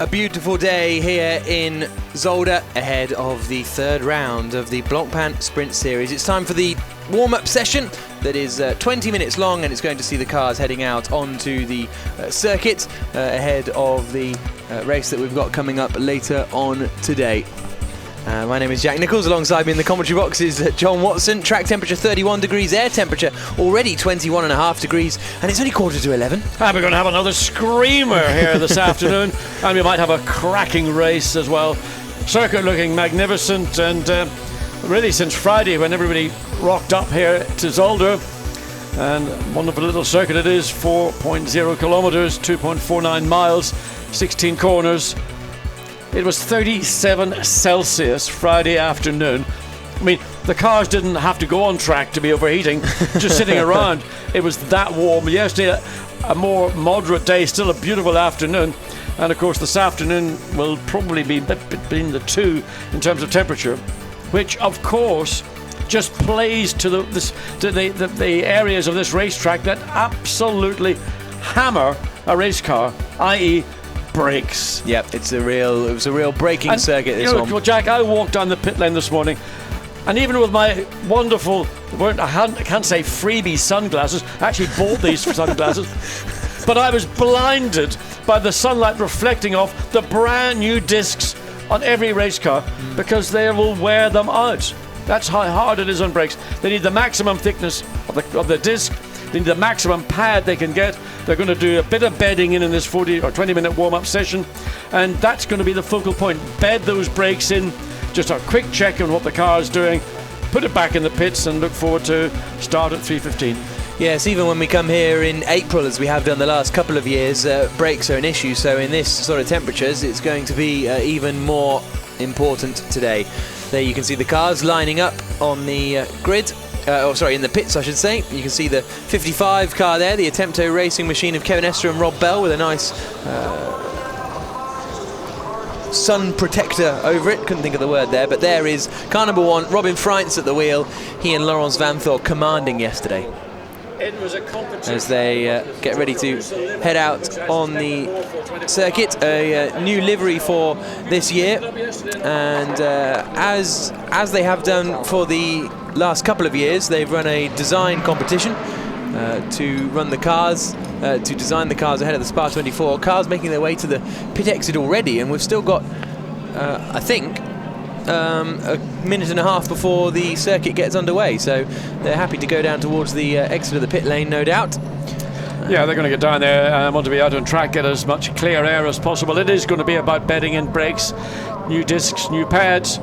A beautiful day here in Zolder ahead of the third round of the Blancpain Sprint Series. It's time for the warm-up session that is 20 minutes long, and it's going to see the cars heading out onto the circuit ahead of the race that we've got coming up later on today. My name is Jack Nichols. Alongside me in the commentary box is John Watson. Track temperature 31 degrees, air temperature already 21.5 degrees, and it's only 10:45. And we're going to have another screamer here this afternoon, and we might have a cracking race as well. Circuit looking magnificent, and really since Friday when everybody rocked up here to Zolder, and wonderful little circuit it is, 4.0 kilometers, 2.49 miles, 16 corners. It was 37 Celsius Friday afternoon. I mean, the cars didn't have to go on track to be overheating, just sitting around. It was that warm. Yesterday, a more moderate day, still a beautiful afternoon. And of course, this afternoon will probably be between the two in terms of temperature, which of course just plays to the areas of this racetrack that absolutely hammer a race car, i.e. brakes. Yep, it was a real braking circuit, this one. Well, Jack, I walked down the pit lane this morning, and even with my wonderful, I can't say freebie sunglasses, I actually bought these sunglasses, but I was blinded by the sunlight reflecting off the brand new discs on every race car, because they will wear them out. That's how hard it is on brakes. They need the maximum thickness of the disc. They need the maximum pad they can get. They're going to do a bit of bedding in this 40 or 20 minute warm-up session, and that's going to be the focal point. Bed those brakes in, just a quick check on what the car is doing, put it back in the pits, and look forward to start at 3:15. Yes, even when we come here in April, as we have done the last couple of years, brakes are an issue. So in this sort of temperatures, it's going to be even more important today. There you can see the cars lining up on the grid. In the pits, I should say. You can see the 55 car there, the Attempto racing machine of Kevin Estre and Rob Bell, with a nice sun protector over it. Couldn't think of the word there, but there is car number one, Robin Freintz at the wheel. He and Laurence Vanthoor commanding yesterday It was a competition as they get ready to head out on the circuit. A new livery for this year, and as they have done for the last couple of years, they've run a design competition to run the cars, to design the cars ahead of the Spa 24. Cars making their way to the pit exit already, and we've still got, I think, a minute and a half before the circuit gets underway, so they're happy to go down towards the exit of the pit lane, no doubt. Yeah, they're going to get down there, want to be out on track, get as much clear air as possible. It is going to be about bedding in brakes, new discs, new pads,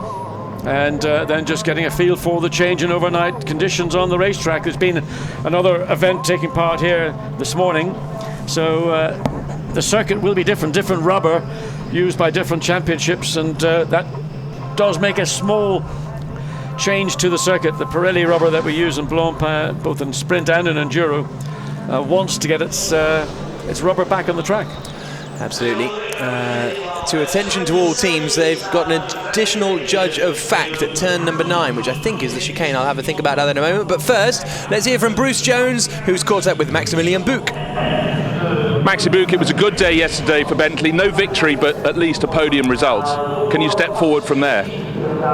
and then just getting a feel for the change in overnight conditions on the racetrack. There's been another event taking part here this morning, so the circuit will be different rubber used by different championships, and that does make a small change to the circuit. The Pirelli rubber that we use in Blancpain, both in sprint and in enduro, wants to get its rubber back on the track. Absolutely. To attention to all teams, they've got an additional judge of fact at turn number 9, which I think is the chicane. I'll have a think about that in a moment. But first, let's hear from Bruce Jones, who's caught up with Maximilian Buch. Maxi Buch, it was a good day yesterday for Bentley. No victory, but at least a podium result. Can you step forward from there?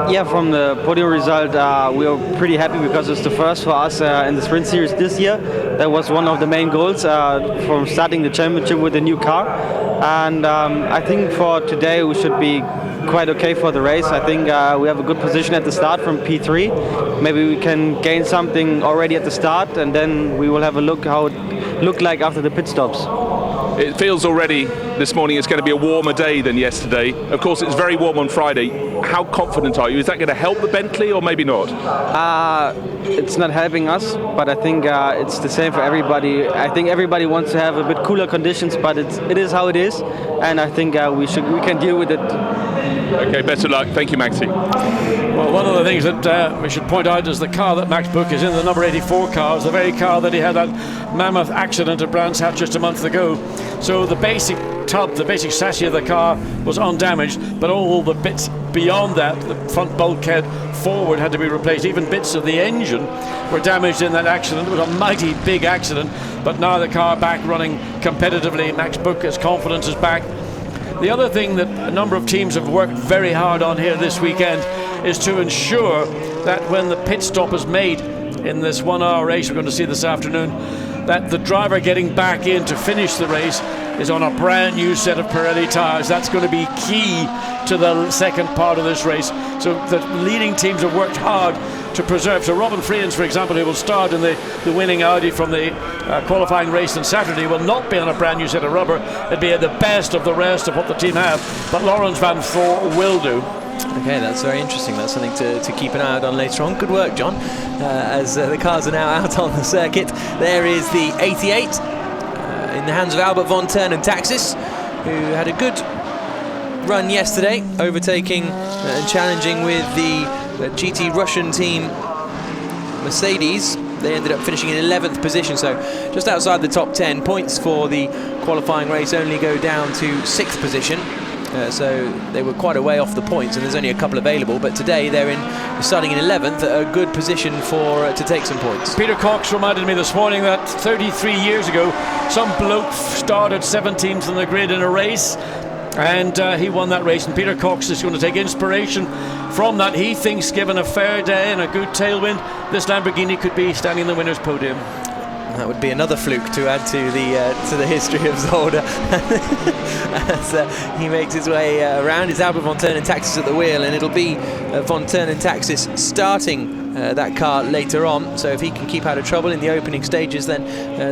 Yeah, from the podium result, we are pretty happy because it's the first for us in the Sprint Series this year. That was one of the main goals from starting the championship with a new car. And I think for today we should be quite okay for the race. I think we have a good position at the start from P3. Maybe we can gain something already at the start, and then we will have a look how it looked like after the pit stops. It feels already this morning it's going to be a warmer day than yesterday. Of course, it's very warm on Friday. How confident are you? Is that going to help the Bentley or maybe not? It's not helping us, but I think it's the same for everybody. I think everybody wants to have a bit cooler conditions, but it is how it is, and I think we can deal with it. Okay, best of luck. Thank you, Maxi. Well, one of the things that we should point out is the car that Max Buch is in, the number 84 car, is the very car that he had that mammoth accident at Brands Hatch just a month ago. So the basic tub, the basic chassis of the car was undamaged, but all the bits beyond that, the front bulkhead forward had to be replaced. Even bits of the engine were damaged in that accident. It was a mighty big accident, but now the car back running competitively. Max Buch, his confidence is back. The other thing that a number of teams have worked very hard on here this weekend is to ensure that when the pit stop is made in this 1 hour race we're going to see this afternoon, that the driver getting back in to finish the race is on a brand new set of Pirelli tyres. That's going to be key to the second part of this race. So the leading teams have worked hard to preserve. So Robin Freins, for example, who will start in the winning Audi from the qualifying race on Saturday, will not be on a brand new set of rubber. It'll be the best of the rest of what the team have. But Lawrence Van Voor will do. Okay, that's very interesting. That's something to keep an eye out on later on. Good work, John. As the cars are now out on the circuit, there is the 88 in the hands of Albert von Turn Taxis, who had a good run yesterday, overtaking and challenging with the GT Russian team Mercedes. They ended up finishing in 11th position, so just outside the top 10. Points for the qualifying race only go down to 6th position. So they were quite a way off the points, and there's only a couple available. But today they're starting in 11th, a good position to take some points. Peter Cox reminded me this morning that 33 years ago, some bloke started 17th on the grid in a race, and he won that race. And Peter Cox is going to take inspiration from that. He thinks, given a fair day and a good tailwind, this Lamborghini could be standing in the winner's podium. That would be another fluke to add to the history of Zolder. As he makes his way around. It's Albert von Turn Taxis at the wheel, and it'll be von Turn Taxis starting that car later on. So if he can keep out of trouble in the opening stages, then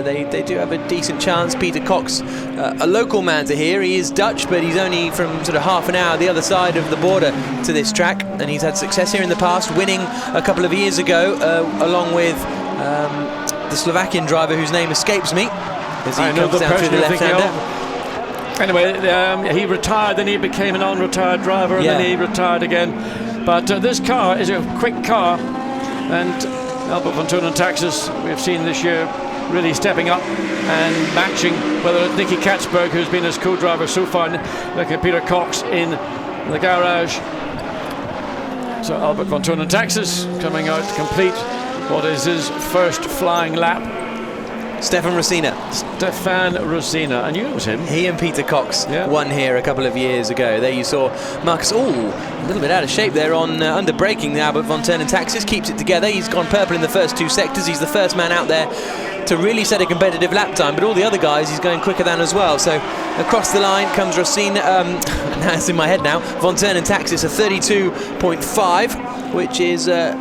they do have a decent chance. Peter Cox, a local man to here. He is Dutch, but he's only from sort of half an hour the other side of the border to this track, and he's had success here in the past, winning a couple of years ago along with the Slovakian driver whose name escapes me as he comes down through the left-hander. Anyway, he retired, then he became an on-retired driver, and then he retired again. But this car is a quick car, and Albert von Turn Taxis, we've seen this year, really stepping up and matching, whether it's Nicky Katzberg, who's been his co-driver so far. Look at Peter Cox in the garage. So Albert von Turn Taxis coming out to complete what is his first flying lap. Stefan Rosina, I knew it was him. He and Peter Cox won here a couple of years ago. There you saw Marcus, a little bit out of shape there on under braking. The Albert von Turn Taxis keeps it together. He's gone purple in the first two sectors. He's the first man out there to really set a competitive lap time, but all the other guys he's going quicker than as well. So across the line comes Rosina, now it's in my head now, von Turn Taxis, a 32.5, which is a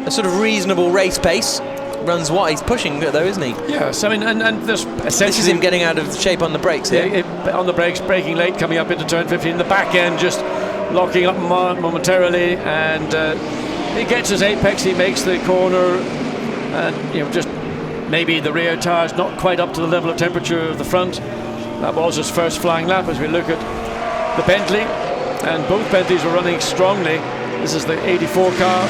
sort of reasonable race pace. Runs wide. He's pushing though, isn't he? Yes, I mean, and this essentially, this is him getting out of shape on the brakes here. On the brakes, braking late, coming up into turn 15. The back end just locking up momentarily, and he gets his apex. He makes the corner, and just maybe the rear tyres not quite up to the level of temperature of the front. That was his first flying lap. As we look at the Bentley, and both Bentleys were running strongly. This is the 84 car.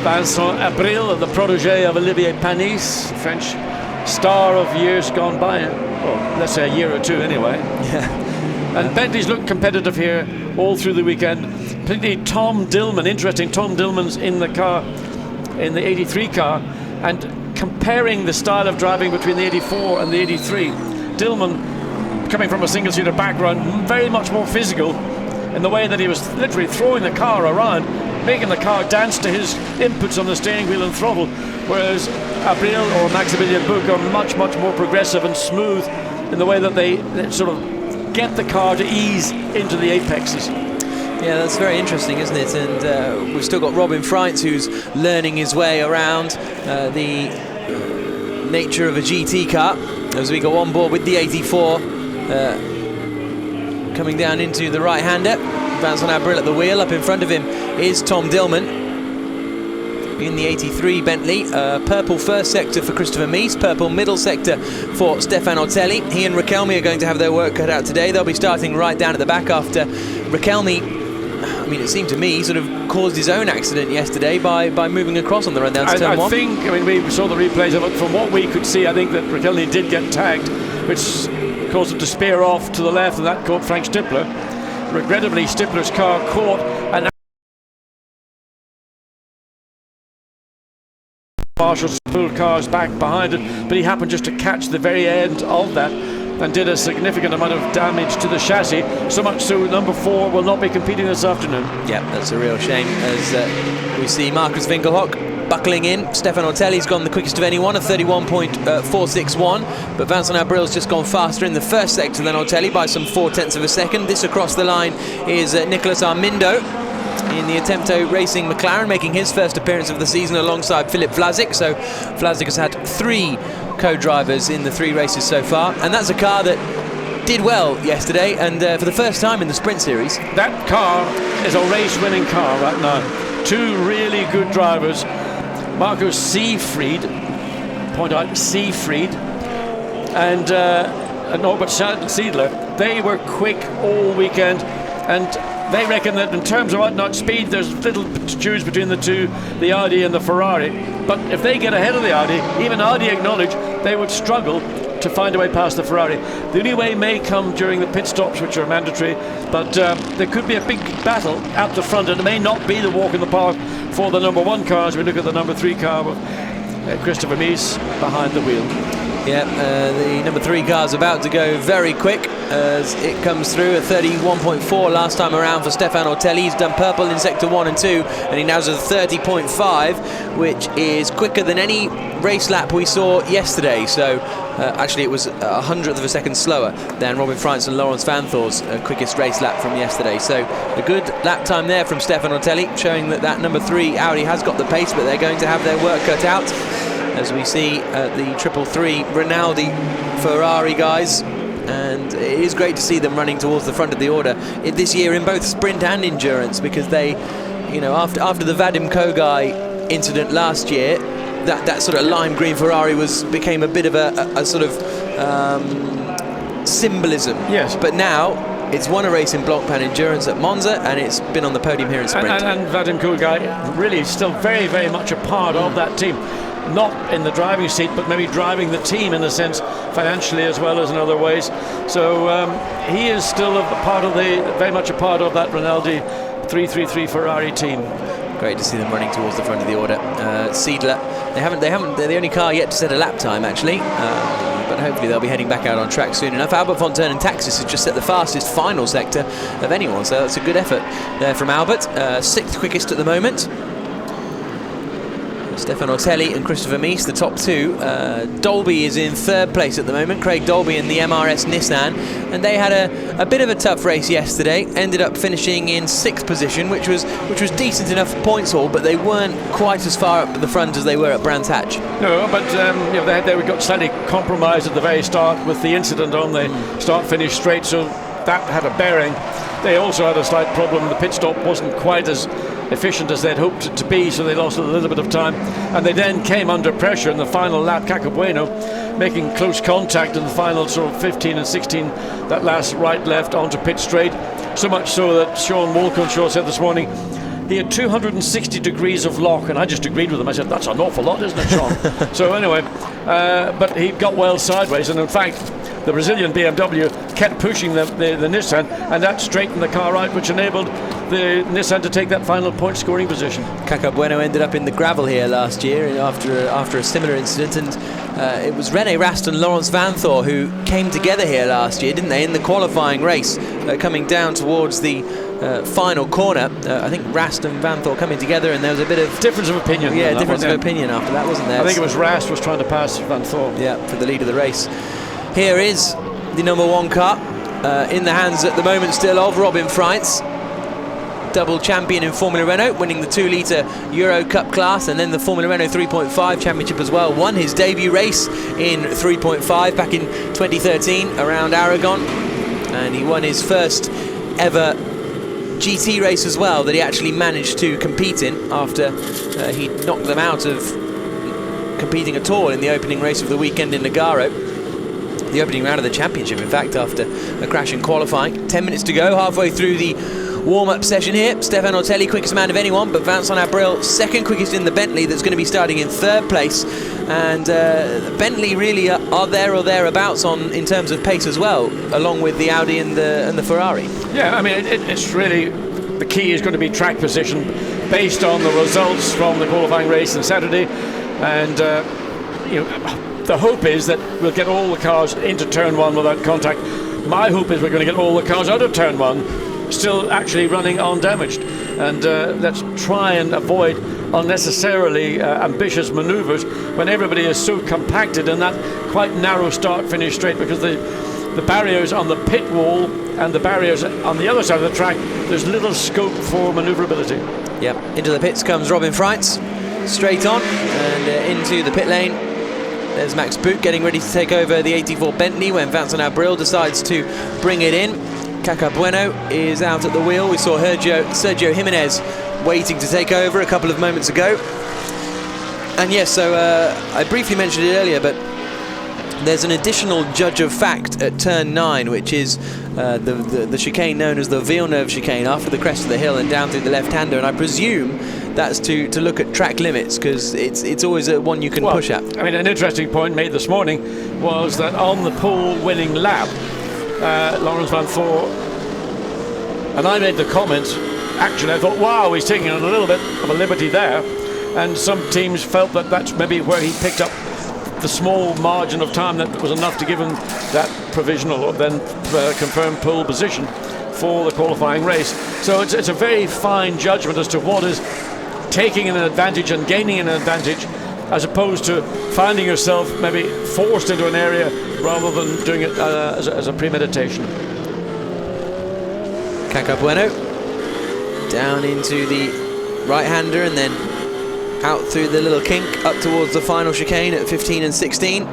Vincent Abril, the protege of Olivier Panis, French star of years gone by. Well, let's say a year or two anyway. Yeah. And Bentley's looked competitive here all through the weekend. Particularly Tom Dillman, interesting. Tom Dillman's in the car, in the 83 car, and comparing the style of driving between the 84 and the 83. Dillman, coming from a single-seater background, very much more physical in the way that he was literally throwing the car around, making the car dance to his inputs on the steering wheel and throttle, whereas Abril or Maximilian Buch are much, much more progressive and smooth in the way that they sort of get the car to ease into the apexes. Yeah, that's very interesting, isn't it? And we've still got Robin Freins, who's learning his way around the nature of a GT car as we go on board with the 84. Coming down into the right-hander, Vincent Abril at the wheel. Up in front of him is Tom Dillman in the 83 Bentley. Purple first sector for Christopher Mies, purple middle sector for Stefan Otelli. He and Raquelme are going to have their work cut out today. They'll be starting right down at the back after Raquelme, I mean, it seemed to me, sort of caused his own accident yesterday by moving across on the run down to turn one. I mean, we saw the replays of it. From what we could see, I think that Raquelme did get tagged, which caused him to spear off to the left, and that caught Frank Stippler. Regrettably, Stippler's car caught and Marshall's pulled cars back behind it, but he happened just to catch the very end of that. and did a significant amount of damage to the chassis, so much so number 4 will not be competing this afternoon. Yeah, that's a real shame, as we see Marcus Winkelhock buckling in. Stefan Ortelli's gone the quickest of anyone, a 31.461, but Vincent Abril's just gone faster in the first sector than Ortelli by some 0.4 of a second. This across the line is Nicolas Armindo in the Attempto Racing McLaren, making his first appearance of the season alongside Philip Vlasic. So Vlasic has had 3 co-drivers in the 3 races so far, and that's a car that did well yesterday, and for the first time in the Sprint Series. That car is a race-winning car right now. 2 really good drivers, Marco Seefried, point out Seefried, and Norbert Siedler. They were quick all weekend, and they reckon that in terms of out-and-out speed, there's little to choose between the 2, the Audi and the Ferrari. But if they get ahead of the Audi, even Audi acknowledge they would struggle to find a way past the Ferrari. The only way may come during the pit stops, which are mandatory, but there could be a big battle at the front, and it may not be the walk in the park for the number 1 car as we look at the number 3 car with Christopher Mies behind the wheel. Yeah, the number 3 car is about to go very quick as it comes through, a 31.4 last time around for Stefan Ortelli. He's done purple in sector 1 and 2, and he now has a 30.5, which is quicker than any race lap we saw yesterday. So actually it was 100th of a second slower than Robin Freitz and Laurens Vanthoor's quickest race lap from yesterday. So a good lap time there from Stefan Ortelli, showing that that number 3 Audi has got the pace, but they're going to have their work cut out, as we see the 333 Rinaldi Ferrari guys. And it is great to see them running towards the front of the order this year in both sprint and endurance, because they, you know, after the Vadim Kogai incident last year, that sort of lime green Ferrari became a bit of a sort of symbolism. Yes. But now it's won a race in Blancpain Endurance at Monza, and it's been on the podium here in sprint. And Vadim Kogai really still very, very much a part of that team. Not in the driving seat, but maybe driving the team in a sense, financially as well as in other ways. So he is still very much a part of that Rinaldi 333 Ferrari team. Great to see them running towards the front of the order. Siedler, they're the only car yet to set a lap time actually, but hopefully they'll be heading back out on track soon enough. Albert Fontaine and Taxis has just set the fastest final sector of anyone, so that's a good effort there from Albert. 6th quickest at the moment. Stefan Ortelli and Christopher Mies, the top 2. Dolby is in 3rd place at the moment, Craig Dolby in the MRS Nissan, and they had a bit of a tough race yesterday. Ended up finishing in 6th position, which was decent enough for points haul, but they weren't quite as far up the front as they were at Brands Hatch. No, but you know, they got slightly compromised at the very start with the incident on the start-finish straight, so that had a bearing. They also had a slight problem. The pit stop wasn't quite as efficient as they'd hoped it to be, so they lost a little bit of time, and they then came under pressure in the final lap. Cacabueno making close contact in the final sort of 15 and 16, that last right-left onto pit straight, so much so that Sean Walkinshaw said this morning he had 260 degrees of lock, and I just agreed with him. I said, that's an awful lot, isn't it, Sean? So anyway, but he got well sideways, and in fact the Brazilian BMW kept pushing the Nissan, and that straightened the car out, which enabled the Nissan to take that final point scoring position. Caca Bueno ended up in the gravel here last year after a similar incident, and it was René Rast and Laurens Vanthoor who came together here last year, didn't they, in the qualifying race, coming down towards the final corner. I think Rast and Vanthoor coming together, and there was a bit of difference of opinion. Yeah, difference of opinion after that, wasn't there? I think it was Rast was trying to pass Vanthoor. Yeah, for the lead of the race. Here is the number 1 car in the hands at the moment still of Robin Freitz, double champion in Formula Renault, winning the 2-litre Euro Cup class and then the Formula Renault 3.5 championship as well. Won his debut race in 3.5 back in 2013 around Aragon, and he won his first ever GT race as well that he actually managed to compete in after he knocked them out of competing at all in the opening race of the weekend in Nogaro. The opening round of the championship, in fact, after a crash in qualifying. 10 minutes to go, halfway through the warm-up session here. Stefan Ortelli, quickest man of anyone, but Vincent Abril, 2nd quickest in the Bentley, that's going to be starting in 3rd place. And Bentley really are there or thereabouts in terms of pace as well, along with the Audi and the Ferrari. Yeah, I mean, it's really, the key is going to be track position based on the results from the qualifying race on Saturday. And the hope is that we'll get all the cars into turn one without contact. My hope is we're going to get all the cars out of turn one still actually running undamaged, and let's try and avoid unnecessarily ambitious maneuvers when everybody is so compacted in that quite narrow start finish straight, because the barriers on the pit wall and the barriers on the other side of the track, there's little scope for maneuverability. Yep, into the pits comes Robin Freitz, straight on and into the pit lane. There's Max Boot getting ready to take over the 84 Bentley when Vincent Abril decides to bring it in. Caca Bueno is out at the wheel. We saw Sergio Jimenez waiting to take over a couple of moments ago. And yes, so I briefly mentioned it earlier, but there's an additional judge of fact at turn 9, which is the chicane known as the Villeneuve chicane, after the crest of the hill and down through the left-hander, and I presume that's to look at track limits, because it's always one you can push at. I mean, an interesting point made this morning was that on the pole winning lap, Lawrence Van Voor, and I made the comment, actually I thought, wow, he's taking a little bit of a liberty there, and some teams felt that that's maybe where he picked up the small margin of time that was enough to give him that provisional or then confirmed pole position for the qualifying race. So it's a very fine judgment as to what is taking an advantage and gaining an advantage, as opposed to finding yourself maybe forced into an area rather than doing it as a premeditation. Caca Bueno down into the right-hander and then out through the little kink up towards the final chicane at 15 and 16.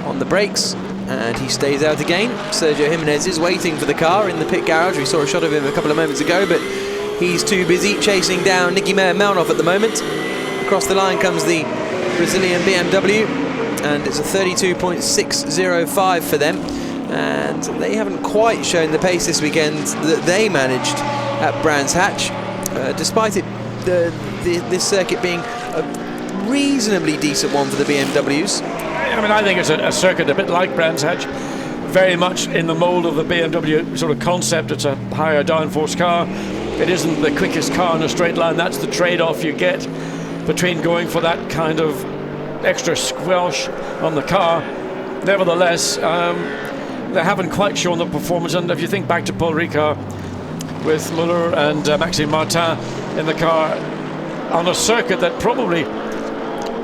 On the brakes, and he stays out again. Sergio Jimenez is waiting for the car in the pit garage. We saw a shot of him a couple of moments ago, but he's too busy chasing down Nicky Meyer-Melnoff at the moment. Across the line comes the Brazilian BMW, and it's a 32.605 for them. And they haven't quite shown the pace this weekend that they managed at Brands Hatch, despite it this circuit being a reasonably decent one for the BMWs. I mean, I think it's a circuit a bit like Brands Hatch, very much in the mould of the BMW sort of concept. It's a higher downforce car. It isn't the quickest car in a straight line. That's the trade-off you get between going for that kind of extra squelch on the car. Nevertheless, they haven't quite shown the performance, and if you think back to Paul Ricard with Muller and Maxime Martin in the car on a circuit that probably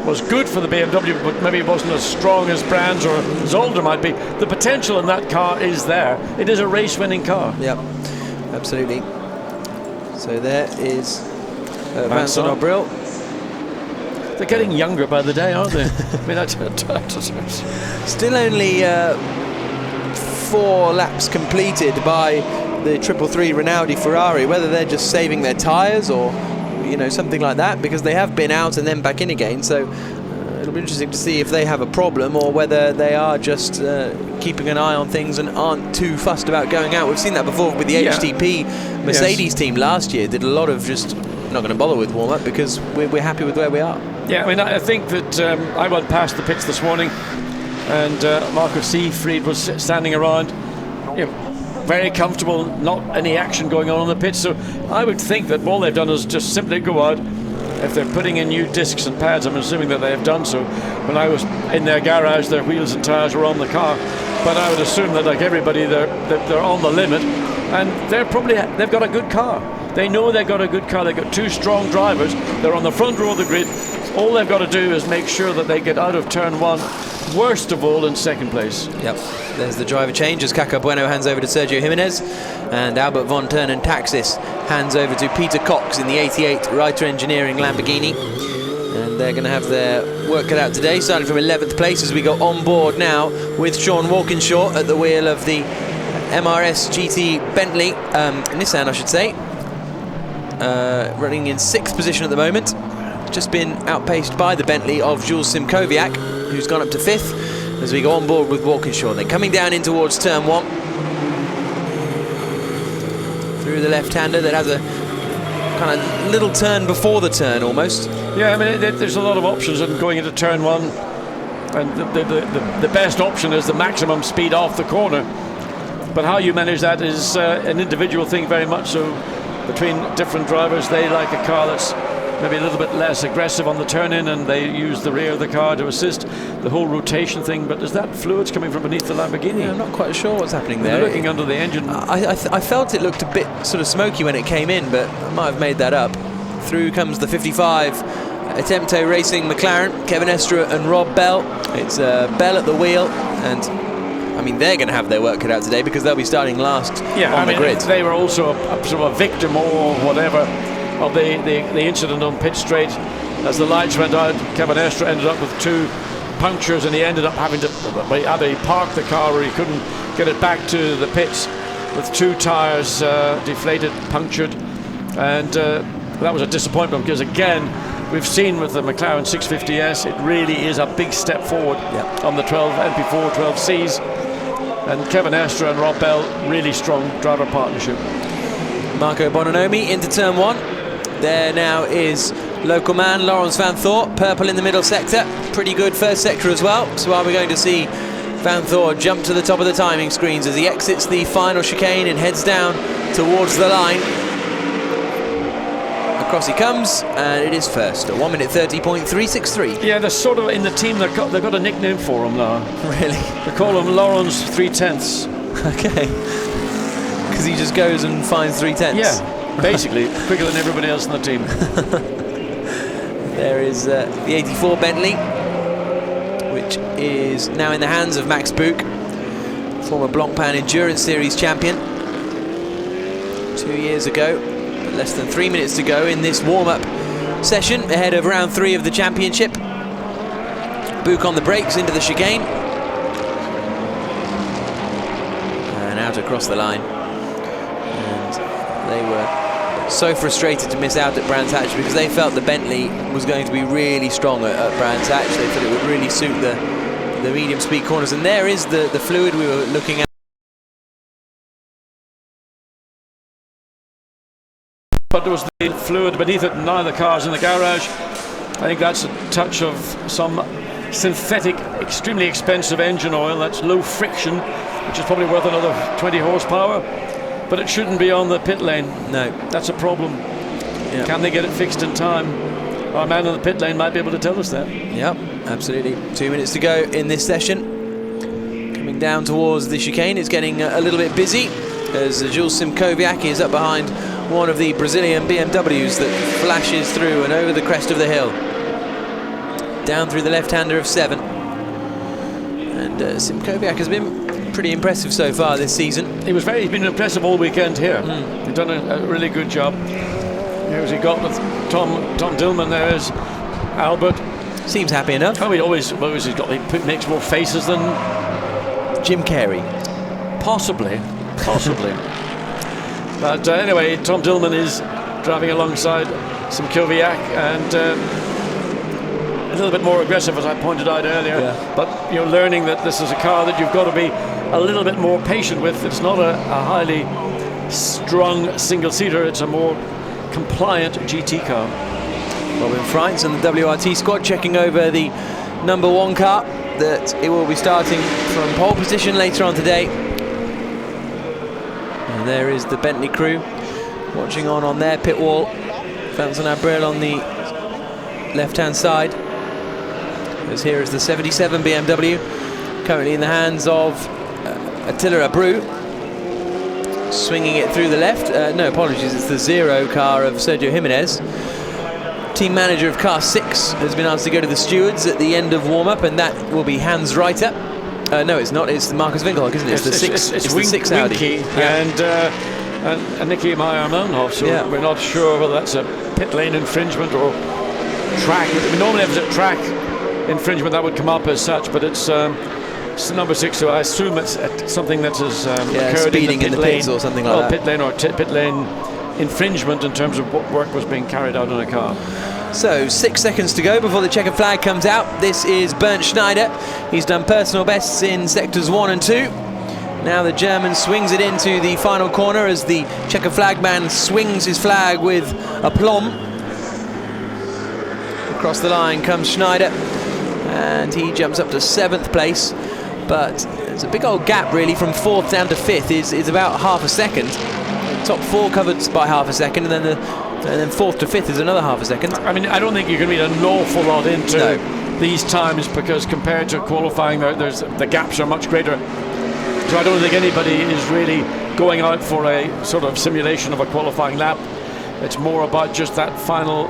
was good for the BMW, but maybe wasn't as strong as Brands or Zolder might be, the potential in that car is there. It is a race-winning car. Yep, absolutely. So there is Vincent Abril. They're getting younger by the day, aren't they? I mean, still only 4 laps completed by the 333 Rinaldi Ferrari, whether they're just saving their tyres or something like that, because they have been out and then back in again. So it'll be interesting to see if they have a problem or whether they are just keeping an eye on things and aren't too fussed about going out. We've seen that before with the HTP Mercedes team last year. Did a lot of just not going to bother with warm-up because we're happy with where we are. Yeah, I mean, I think that I went past the pits this morning and Marcus Seefried was standing around, very comfortable, not any action going on the pitch. So I would think that all they've done is just simply go out. If they're putting in new discs and pads, I'm assuming that they have done so. When I was in their garage, their wheels and tires were on the car. But I would assume that, like everybody, they're on the limit, and they've got a good car. They know they've got a good car. They've got 2 strong drivers. They're on the front row of the grid. All they've got to do is make sure that they get out of turn 1, worst of all, in 2nd place. Yep, there's the driver change as Caca Bueno hands over to Sergio Jimenez, and Albert von Turnen Taxis hands over to Peter Cox in the 88 Reiter Engineering Lamborghini. And they're going to have their work cut out today, starting from 11th place as we go on board now with Sean Walkinshaw at the wheel of the MRS GT Bentley, Nissan I should say, running in 6th position at the moment. Just been outpaced by the Bentley of Jules Simkowiak, who's gone up to 5th as we go on board with Walkinshaw. Then coming down in towards turn 1 through the left-hander that has a kind of little turn before the turn almost. Yeah, I mean, there's a lot of options in going into turn 1, and the best option is the maximum speed off the corner. But how you manage that is an individual thing very much so between different drivers. They like a car that's maybe a little bit less aggressive on the turn-in, and they use the rear of the car to assist the whole rotation thing. But is that fluids coming from beneath the Lamborghini? Yeah, I'm not quite sure what's happening there. They're looking under the engine. I felt it looked a bit sort of smoky when it came in, but I might have made that up. Through comes the 55 Attempto Racing McLaren, Kevin Estre and Rob Bell. It's Bell at the wheel, and I mean, they're going to have their work cut out today because they'll be starting last on the grid. They were also a sort of a victim or whatever of the incident on pit straight. As the lights went out, Kevin Estre ended up with 2 punctures, and he ended up having to either park the car or he couldn't get it back to the pits with 2 tires deflated, punctured, and that was a disappointment because, again, we've seen with the McLaren 650S, it really is a big step forward on the 12 MP4 12Cs. And Kevin Estre and Rob Bell, really strong driver partnership. Marco Bononomi into turn 1. There now is local man Laurens van Thor, purple in the middle sector. Pretty good first sector as well. So are we going to see Van Thor jump to the top of the timing screens as he exits the final chicane and heads down towards the line. Across he comes, and it is first at 1 minute 30.363. Yeah, they're sort of in the team. They've got a nickname for him now. Really? They call him Laurens 3/10. Okay. Because he just goes and finds 3/10. Yeah, basically quicker than everybody else in the team. There is the 84 Bentley, which is now in the hands of Max Buch, former Blancpain Endurance Series champion 2 years ago. Less than 3 minutes to go in this warm-up session ahead of round 3 of the championship. Buch on the brakes into the chicane and out across the line. And they were so frustrated to miss out at Brands Hatch because they felt the Bentley was going to be really strong at Brands Hatch. They thought it would really suit the medium speed corners, and there is the fluid we were looking at. But there was the fluid beneath it, and now the car's in the garage. I think that's a touch of some synthetic, extremely expensive engine oil. That's low friction, which is probably worth another 20 horsepower. But it shouldn't be on the pit lane. No. That's a problem. Yep. Can they get it fixed in time? Our man on the pit lane might be able to tell us that. Yep, absolutely. 2 minutes to go in this session. Coming down towards the chicane, it's getting a little bit busy as Jules Simkowiak is up behind one of the Brazilian BMWs that flashes through and over the crest of the hill. Down through the left-hander of 7. And Simkowiak has been pretty impressive so far this season. He's been impressive all weekend here. He's done a really good job. Here's he got with Tom Dillman. There is Albert. Seems happy enough. Oh, he makes more faces than Jim Carrey. Possibly. But anyway, Tom Dillman is driving alongside Simkowiak and a little bit more aggressive, as I pointed out earlier. Yeah. But you're learning that this is a car that you've got to be a little bit more patient with. It's not a highly strong single-seater. It's a more compliant GT car. Robin Freitz and the WRT squad checking over the number 1 car that it will be starting from pole position later on today. And there is the Bentley crew watching on their pit wall. Vincent Abril on the left-hand side. As here is the 77 BMW, currently in the hands of Attila Abreu, swinging it through the left. No, apologies, it's the 0 car of Sergio Jimenez. Team manager of car 6 has been asked to go to the stewards at the end of warm-up, and that will be Hans Reiter. No, it's not. It's Marcus Winkelhock, isn't it? It's the 6. It's the 6 Audi. And Nicky Meyer-Melnhof. So we're not sure whether that's a pit lane infringement or track. Normally, if it's a track infringement, that would come up as such. But it's number 6, so I assume it's something that has occurred speeding in the pit pits or something like that. Pit lane or pit lane infringement in terms of what work was being carried out on a car. So 6 seconds to go before the checkered flag comes out. This is Bernd Schneider. He's done personal bests in sectors 1 and 2. Now the German swings it into the final corner as the checkered flag man swings his flag with aplomb. Across the line comes Schneider, and he jumps up to 7th place. But there's a big old gap really from 4th down to 5th. Is about half a second. The top 4 covered by half a second, and then the And then 4th to 5th is another half a second. I mean, I don't think you can read an awful lot into these times, because compared to qualifying, the gaps are much greater. So I don't think anybody is really going out for a sort of simulation of a qualifying lap. It's more about just that final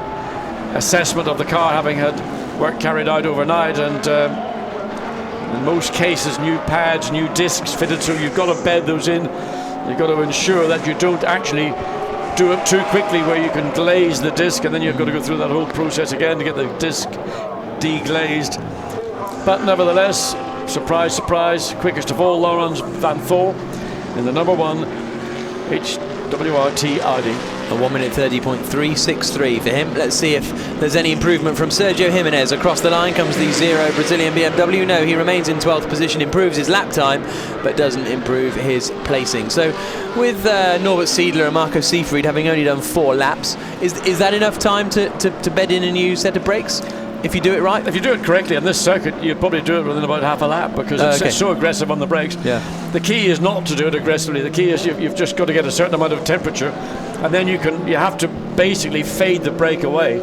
assessment of the car, having had work carried out overnight, and in most cases new pads, new discs fitted, so you've got to bed those in. You've got to ensure that you don't actually do it too quickly where you can glaze the disc, and then you've got to go through that whole process again to get the disc deglazed. But nevertheless, surprise, surprise, quickest of all, Laurens van Thor in the number 1 HWRT Audi. A 1 minute 30.363 for him. Let's see if there's any improvement from Sergio Jimenez. Across the line comes the 0 Brazilian BMW. No, he remains in 12th position, improves his lap time, but doesn't improve his placing. So with Norbert Siedler and Marco Seefried having only done 4 laps, is that enough time to bed in a new set of brakes? If you do it right? If you do it correctly on this circuit, you'd probably do it within about half a lap, because it's so aggressive on the brakes. Yeah. The key is not to do it aggressively. The key is you've just got to get a certain amount of temperature, and then you have to basically fade the brake away.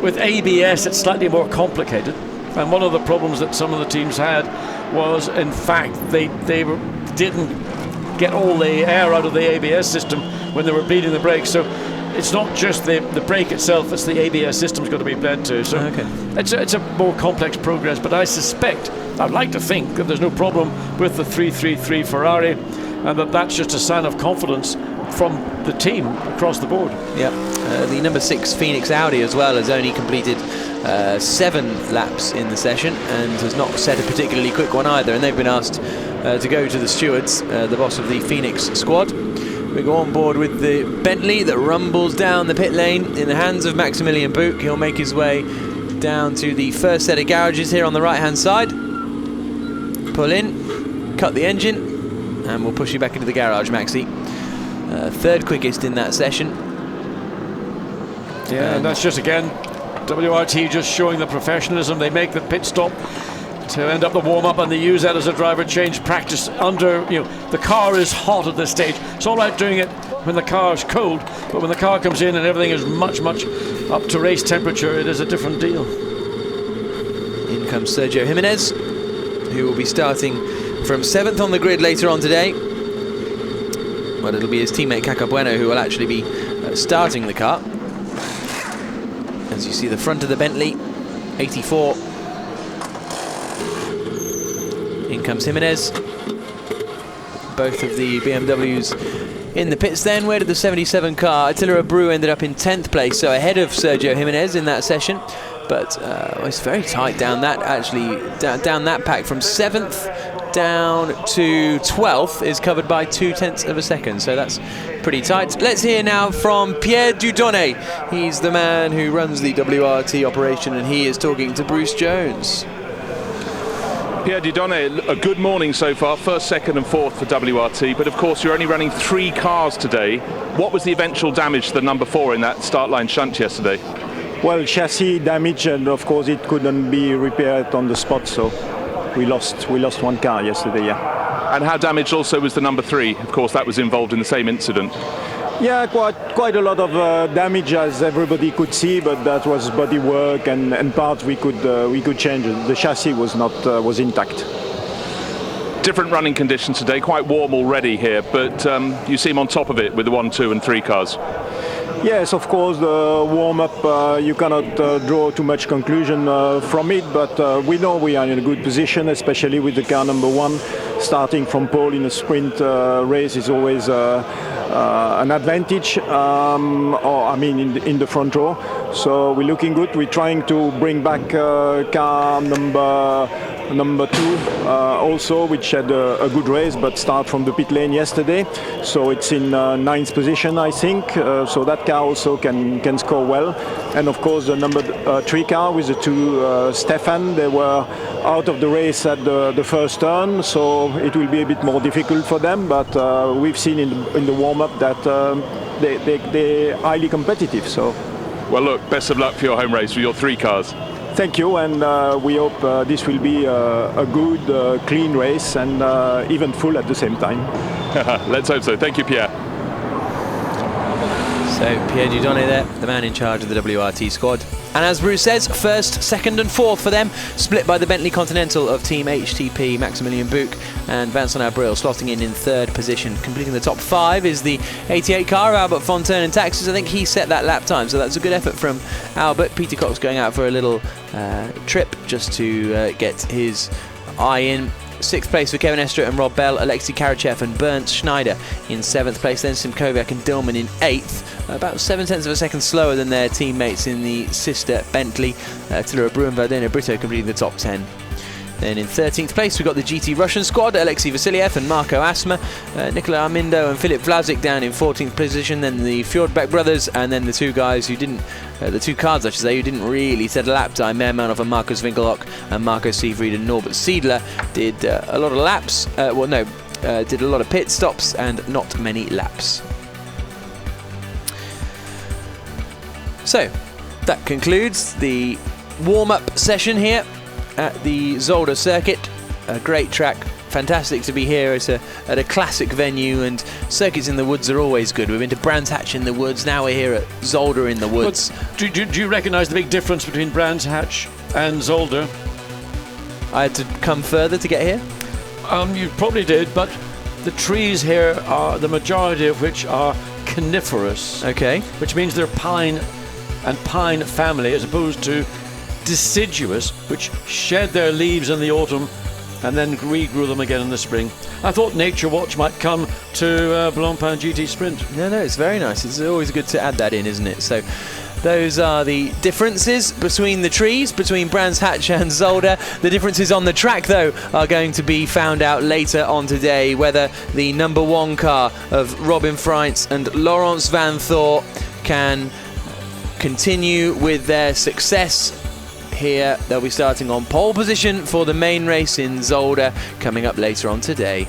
With ABS, it's slightly more complicated, and one of the problems that some of the teams had was, in fact, they didn't get all the air out of the ABS system when they were bleeding the brakes. So it's not just the brake itself, it's the ABS system's got to be bled to. So it's a more complex progress, but I suspect, I'd like to think, that there's no problem with the 333 Ferrari, and that's just a sign of confidence from the team across the board. Yep. The number 6 Phoenix Audi as well has only completed 7 laps in the session and has not set a particularly quick one either, and they've been asked to go to the stewards, the boss of the Phoenix squad. We go on board with the Bentley that rumbles down the pit lane in the hands of Maximilian Buch. He'll make his way down to the first set of garages here on the right hand side. Pull in, cut the engine, and we'll push you back into the garage, Maxi. 3rd quickest in that session. Yeah, and that's just, again, WRT just showing the professionalism. They make the pit stop to end up the warm-up, and they use that as a driver change practice under, the car is hot at this stage. It's all right doing it when the car is cold, but when the car comes in and everything is much, much up to race temperature, it is a different deal. In comes Sergio Jimenez, who will be starting from 7th on the grid later on today. Well, it'll be his teammate Caco Bueno who will actually be starting the car. As you see the front of the Bentley, 84. In comes Jimenez. Both of the BMWs in the pits then. Where did the 77 car? Attila Abreu ended up in 10th place, so ahead of Sergio Jimenez in that session. But it's very tight down that, actually, down that pack. From 7th down to 12th is covered by 0.2 of a second, so that's pretty tight. Let's hear now from Pierre Dudonné. He's the man who runs the WRT operation, and he is talking to Bruce Jones. Pierre Dudonné, a good morning so far, 1st, 2nd and 4th for WRT, but of course you're only running 3 cars today. What was the eventual damage to the number 4 in that start line shunt yesterday? Well, chassis damage, and of course it couldn't be repaired on the spot, so we lost 1 car yesterday, yeah. And how damaged also was the number 3? Of course that was involved in the same incident. Yeah, quite a lot of damage, as everybody could see, but that was body work and parts we could change. The chassis was intact. Different running conditions today, quite warm already here, but you seem on top of it with the 1, 2 and 3 cars. Yes, of course, the warm-up, you cannot draw too much conclusion from it, but we know we are in a good position, especially with the car number 1. Starting from pole in a sprint race is always an advantage, in the front row. So we're looking good. We're trying to bring back car number 2 also, which had a good race, but start from the pit lane yesterday. So it's in 9th position, I think. So that car also can score well. And of course the number 3 car with the 2 Stefan, they were out of the race at the first turn, so it will be a bit more difficult for them. But we've seen in the warm-up that they're highly competitive. So, well, look, best of luck for your home race with your 3 cars. Thank you, and we hope this will be a good, clean race and eventful at the same time. Let's hope so. Thank you, Pierre. So Pierre Dieudonné there, the man in charge of the WRT squad. And as Bruce says, first, second and fourth for them, split by the Bentley Continental of Team HTP, Maximilian Buch and Vincent Abril slotting in third position. Completing the top 5 is the 88 car of Albert Fontaine and Taxis. I think he set that lap time, so that's a good effort from Albert. Peter Cox going out for a little trip just to get his eye in. 6th place for Kevin Estret and Rob Bell, Alexei Karachev and Bernd Schneider in 7th place, then Simkoviak and Dillman in 8th, about 7/10 of a second slower than their teammates in the sister Bentley. Attila Breu and Valdeno Brito completing the top 10. Then in 13th place we've got the GT Russian squad, Alexei Vasiliev and Marco Asma, Nikolai Armindo and Filip Vlasic down in 14th position, then the Fjordbeck brothers, and then the two guys who didn't, the two cards I should say, who didn't really set a lap time, Mehrmanov and Marcus Winkelhock, and Marco Sievried and Norbert Siedler did a lot of laps, did a lot of pit stops and not many laps. So, that concludes the warm-up session here at the Zolder circuit. A great track, fantastic to be here at a classic venue, and circuits in the woods are always good. We've been to Brands Hatch in the woods, now we're here at Zolder in the woods. Do you recognise the big difference between Brands Hatch and Zolder? I had to come further to get here? You probably did, but the trees here are, the majority of which are coniferous. Okay. Which means they're pine and pine family, as opposed to deciduous, which shed their leaves in the autumn and then regrew them again in the spring. I thought Nature Watch might come to Blancpain GT Sprint. No, it's very nice. It's always good to add that in, isn't it? So those are the differences between the trees, between Brands Hatch and Zolder. The differences on the track, though, are going to be found out later on today, whether the number 1 car of Robin Freitz and Laurence Van Thor can continue with their success here. They'll be starting on pole position for the main race in Zolder coming up later on today.